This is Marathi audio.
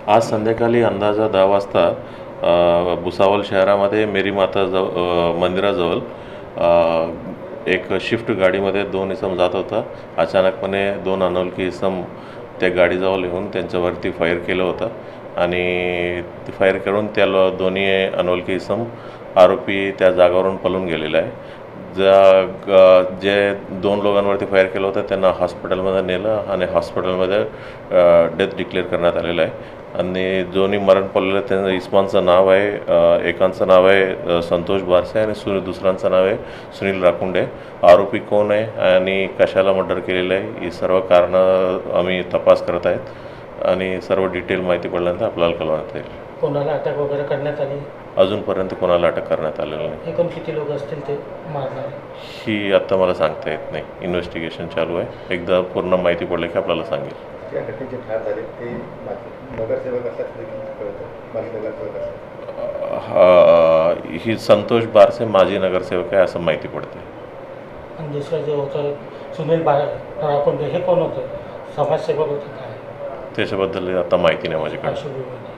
आज संध्याकाळी अंदाजे 10 वाजता भुसावळ शहरामध्ये मेरी माता मंदिराजवळ एक शिफ्ट गाडीमध्ये 2 इसम जात होता. अचानकपणे 2 अनोळखी इसम त्या गाडीजवळ येऊन त्यांच्यावरती फायर केलं होतं आणि ते फायर करून त्याला दोन्ही अनोळखी इसम आरोपी त्या जागावरून पळून गेलेला आहे. जे 2 लोकांवरती फायर केलं होतं त्यांना हॉस्पिटलमध्ये नेलं आणि हॉस्पिटलमध्ये डेथ डिक्लेअर करण्यात आलेलं आहे. आणि दोन्ही मरण पावलेले त्यांचं इस्मानचं नाव आहे, एकांचं नाव आहे संतोष बारसे आणि दुसऱ्यांचं नाव आहे सुनील राखुंडे. आरोपी कोण आहे आणि कशाला मर्डर केलेलं आहे ही सर्व कारणं आम्ही तपास करत आहेत आणि सर्व डिटेल माहिती पडल्यानंतर आपल्याला कळवण्यात येईल. कोणाला अटक वगैरे करण्यात आली? अजूनपर्यंत कोणाला अटक करण्यात आलेलं नाही. एकूण किती लोक असतील ते मारणार? ही आत्ता मला सांगता येत नाही. इन्व्हेस्टिगेशन चालू आहे. एकदा पूर्ण माहिती पडली की आपल्याला सांगेल. त्या घटनेत जे ठार झाले ते नगरसेवक असतात ही संतोष बारसे माजी नगरसेवक आहे असं माहिती पडते. आणि दुसरं जे होतं सुनील राखुंडे हे कोण होतं? समाजसेवक होते काय? त्याच्याबद्दल आता माहिती नाही माझ्याकडे. पार्श्वभूमी